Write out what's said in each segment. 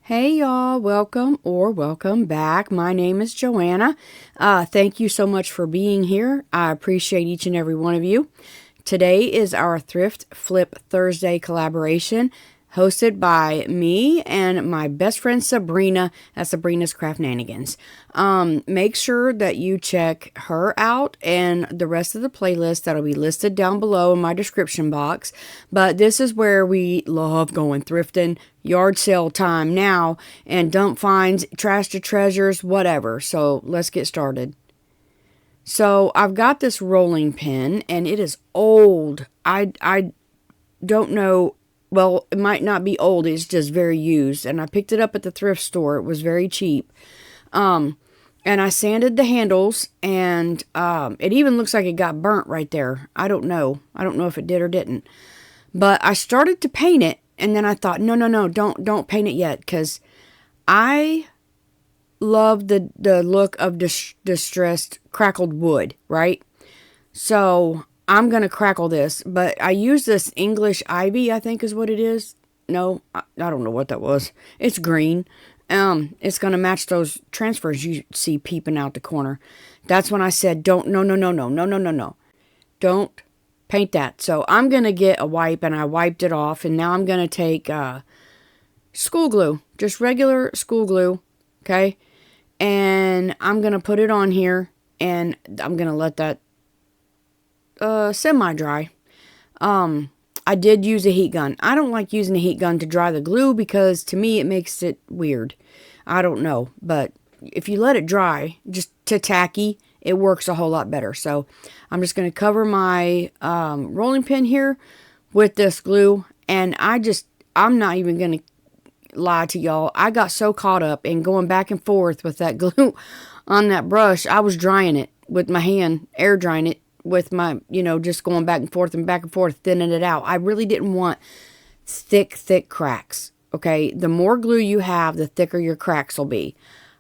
Hey y'all, welcome back. My name is Joanna. Thank you so much for being here. I appreciate each and every one of you. Today is our Thrift Flip Thursday collaboration hosted by me and my best friend Sabrina at Sabrina's Craft Nanigans. Make sure that you check her out and the rest of the playlist that'll be listed down below in my description box. But this is where we love going thrifting, yard sale time now, and dump finds, trash to treasures, whatever. So let's get started. So I've got this rolling pin and it is old. I don't know. Well, it might not be old. It's just very used. And I picked it up at the thrift store. It was very cheap. And I sanded the handles and it even looks like it got burnt right there. I don't know. I don't know if it did or didn't. But I started to paint it and then I thought, no, don't paint it yet, because I love the look of distressed crackled wood, right? So I'm going to crackle this, but I use this English ivy, I think is what it is. No, I don't know what that was. It's green. It's going to match those transfers you see peeping out the corner. That's when I said, no. Don't paint that. So I'm going to get a wipe, and I wiped it off, and now I'm going to take school glue, just regular school glue, okay? And I'm going to put it on here, and I'm going to let that semi-dry. I did use a heat gun. I don't like using a heat gun to dry the glue because to me it makes it weird. I don't know, but if you let it dry just to tacky, it works a whole lot better. So I'm just going to cover my rolling pin here with this glue, and I'm not even going to lie to y'all. I got so caught up in going back and forth with that glue on that brush. I was drying it with my hand, air drying it with my, just going back and forth, thinning it out. I really didn't want thick cracks. Okay. The more glue you have, the thicker your cracks will be.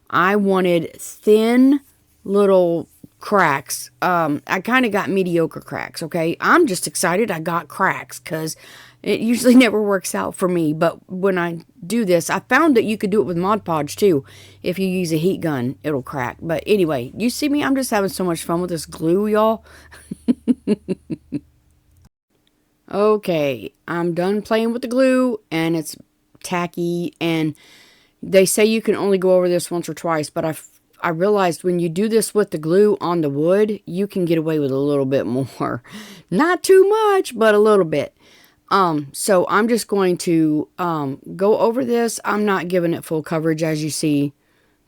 I wanted thin little cracks. I kind of got mediocre cracks. Okay. I'm just excited I got cracks because it usually never works out for me. But when I do this, I found that you could do it with Mod Podge too. If you use a heat gun, it'll crack. But anyway, you see me? I'm just having so much fun with this glue, y'all. Okay, I'm done playing with the glue, and it's tacky. And they say you can only go over this once or twice, but I realized when you do this with the glue on the wood, you can get away with a little bit more. Not too much, but a little bit. So I'm just going to go over this. I'm not giving it full coverage, as you see,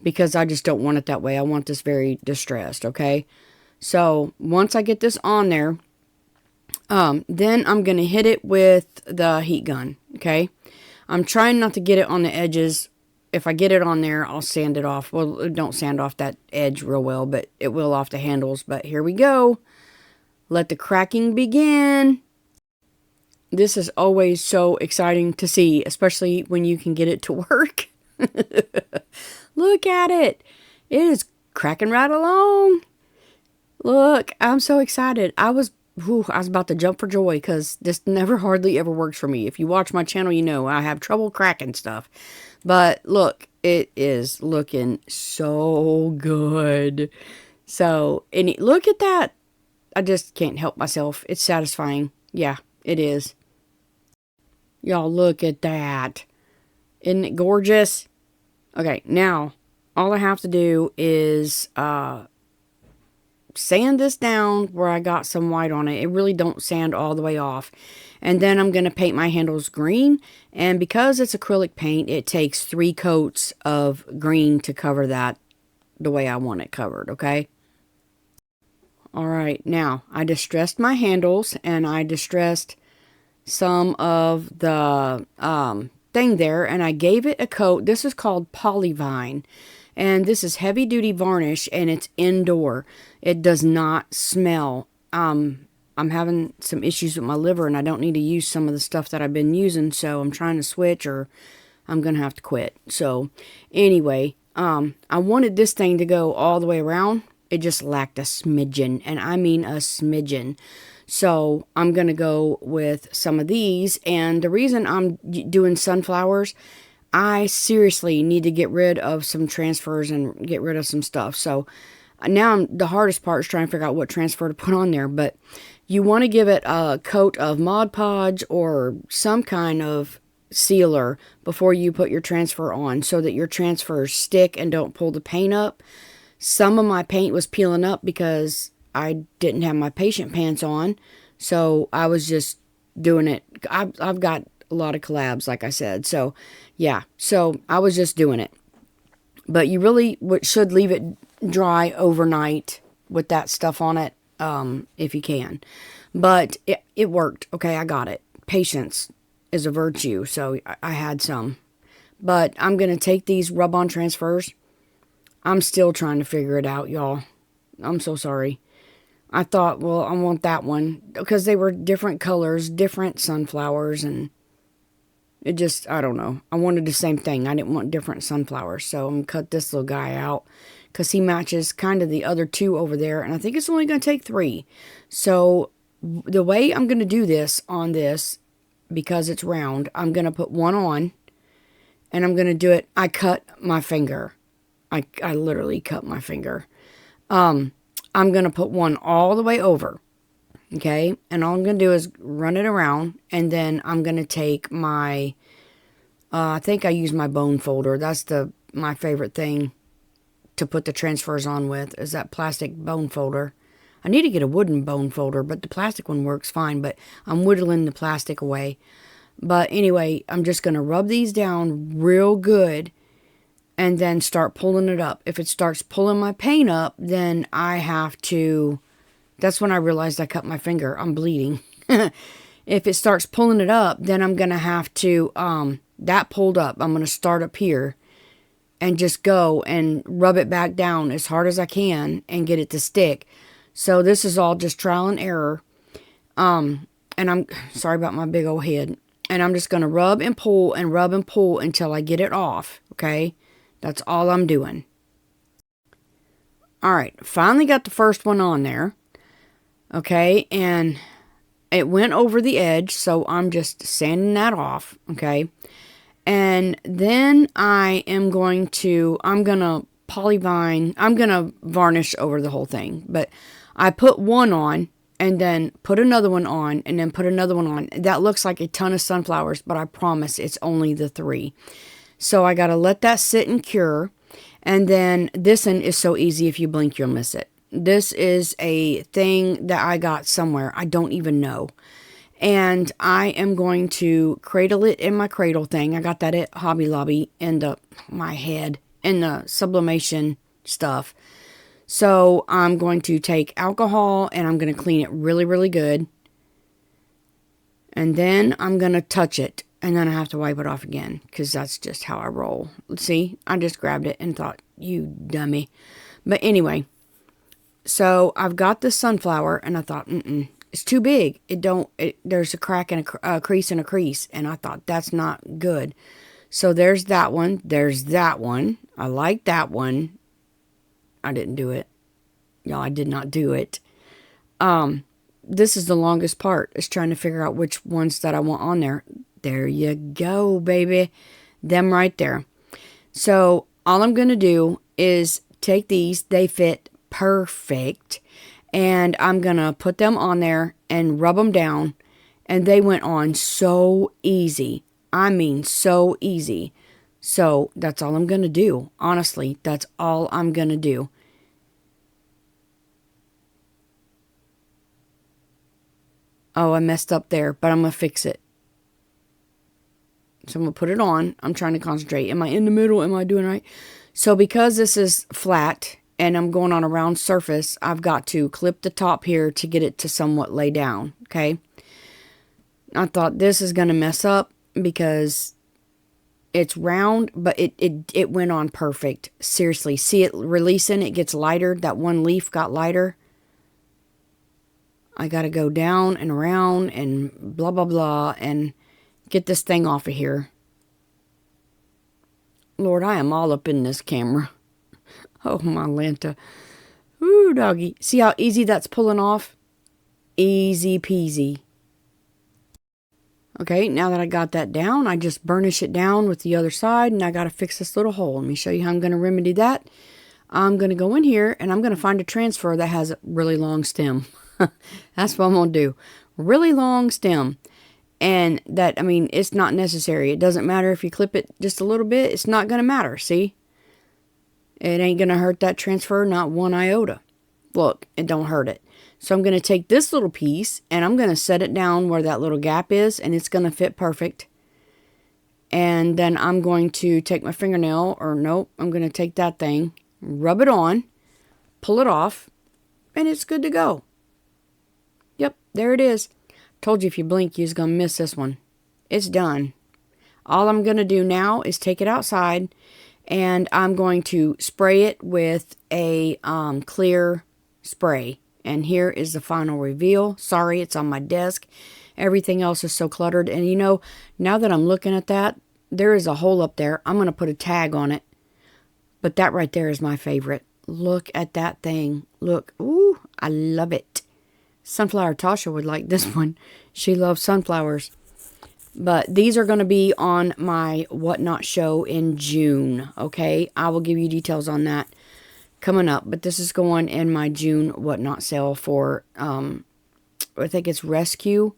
because I just don't want it that way. I want this very distressed, okay? So once I get this on there, then I'm going to hit it with the heat gun, okay? I'm trying not to get it on the edges. If I get it on there, I'll sand it off. Well, it don't sand off that edge real well, but it will off the handles. But here we go. Let the cracking begin. This is always so exciting to see, especially when you can get it to work. Look at it. It is cracking right along. Look, I'm so excited. I was about to jump for joy because this never hardly ever works for me. If you watch my channel, you know I have trouble cracking stuff. But look, it is looking so good. So, look at that. I just can't help myself. It's satisfying. Yeah, it is. Y'all, look at that. Isn't it gorgeous? Okay, now, all I have to do is sand this down where I got some white on it. It really don't sand all the way off. And then I'm going to paint my handles green. And because it's acrylic paint, it takes 3 coats of green to cover that the way I want it covered, okay? Alright, now, I distressed my handles, and I distressed some of the thing there, and I gave it a coat. This is called Polyvine, and this is heavy duty varnish, and it's indoor. It does not smell. I'm having some issues with my liver, and I don't need to use some of the stuff that I've been using, so I'm trying to switch, or I'm gonna have to quit. So anyway, I wanted this thing to go all the way around. It just lacked a smidgen, and I mean a smidgen. So I'm going to go with some of these. And the reason I'm doing sunflowers, I seriously need to get rid of some transfers and get rid of some stuff. So now the hardest part is trying to figure out what transfer to put on there. But you want to give it a coat of Mod Podge or some kind of sealer before you put your transfer on, so that your transfers stick and don't pull the paint up. Some of my paint was peeling up because I didn't have my patient pants on, so I was just doing it. I've got a lot of collabs, like I said, so yeah, so I was just doing it. But you really should leave it dry overnight with that stuff on it, if you can. But it worked. Okay, I got it. Patience is a virtue, so I had some. But I'm going to take these rub-on transfers. I'm still trying to figure it out, y'all. I'm so sorry. I thought, well, I want that one, because they were different colors, different sunflowers, and it just, I don't know. I wanted the same thing. I didn't want different sunflowers, so I'm going to cut this little guy out, because he matches kind of the other two over there, and I think it's only going to take 3. So the way I'm going to do this on this, because it's round, I'm going to put one on, and I'm going to do it. I cut my finger. I literally cut my finger. I'm going to put one all the way over. Okay? And all I'm going to do is run it around. And then I'm going to take my, I think I use my bone folder. That's my favorite thing to put the transfers on with, is that plastic bone folder. I need to get a wooden bone folder, but the plastic one works fine. But I'm whittling the plastic away. But anyway, I'm just going to rub these down real good and then start pulling it up. If it starts pulling my paint up, then I have to... That's when I realized I cut my finger. I'm bleeding. If it starts pulling it up, then I'm going to have to... that pulled up. I'm going to start up here and just go and rub it back down as hard as I can and get it to stick. So this is all just trial and error. And I'm... Sorry about my big old head. And I'm just going to rub and pull until I get it off, okay? That's all I'm doing. All right, finally got the first one on there, okay? And it went over the edge, so I'm just sanding that off, okay? And then I'm going to polyvine, I'm going to varnish over the whole thing. But I put one on, and then put another one on, and then put another one on. That looks like a ton of sunflowers, but I promise it's only the 3. So I got to let that sit and cure. And then this one is so easy, if you blink, you'll miss it. This is a thing that I got somewhere. I don't even know. And I am going to cradle it in my cradle thing. I got that at Hobby Lobby in my head, in the sublimation stuff. So I'm going to take alcohol and I'm going to clean it really, really good. And then I'm going to touch it. And then I have to wipe it off again, because that's just how I roll. See, I just grabbed it and thought, you dummy. But anyway, so I've got the sunflower and I thought, it's too big. There's a crack and a crease and a crease. And I thought, that's not good. So there's that one. There's that one. I like that one. I didn't do it. Y'all, I did not do it. This is the longest part, is trying to figure out which ones that I want on there. There you go, baby. Them right there. So all I'm going to do is take these. They fit perfect. And I'm going to put them on there and rub them down. And they went on so easy. I mean, so easy. So that's all I'm going to do. Honestly, that's all I'm going to do. Oh, I messed up there, but I'm going to fix it. So I'm going to put it on. I'm trying to concentrate. Am I in the middle? Am I doing right? So because this is flat and I'm going on a round surface, I've got to clip the top here to get it to somewhat lay down. Okay. I thought this is going to mess up because it's round, but it went on perfect. Seriously. See it releasing? It gets lighter. That one leaf got lighter. I got to go down and around and blah, blah, blah, and get this thing off of here. Lord, I am all up in this camera. Oh, my Lanta. Ooh, doggy. See how easy that's pulling off? Easy peasy. Okay, now that I got that down, I just burnish it down with the other side, and I got to fix this little hole. Let me show you how I'm going to remedy that. I'm going to go in here, and I'm going to find a transfer that has a really long stem. That's what I'm going to do. Really long stem. And that, I mean, it's not necessary. It doesn't matter if you clip it just a little bit. It's not going to matter, see? It ain't going to hurt that transfer, not one iota. Look, it don't hurt it. So I'm going to take this little piece, and I'm going to set it down where that little gap is, and it's going to fit perfect. And then I'm going to take my fingernail, or nope, I'm going to take that thing, rub it on, pull it off, and it's good to go. Yep, there it is. Told you if you blink, you're going to miss this one. It's done. All I'm going to do now is take it outside, and I'm going to spray it with a clear spray. And here is the final reveal. Sorry, it's on my desk. Everything else is so cluttered. And you know, now that I'm looking at that, there is a hole up there. I'm going to put a tag on it. But that right there is my favorite. Look at that thing. Look. Ooh, I love it. Sunflower Tasha would like this one. She loves sunflowers. But these are going to be on my Whatnot show in June. Okay, I will give you details on that coming up. But this is going in my June Whatnot sale for, I think it's Rescue.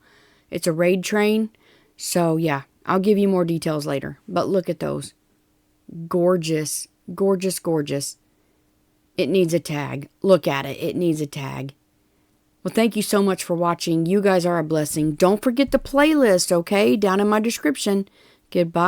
It's a raid train. So yeah, I'll give you more details later. But look at those. Gorgeous. Gorgeous, gorgeous. It needs a tag. Look at it. It needs a tag. Well, thank you so much for watching. You guys are a blessing. Don't forget the playlist, okay? Down in my description. Goodbye.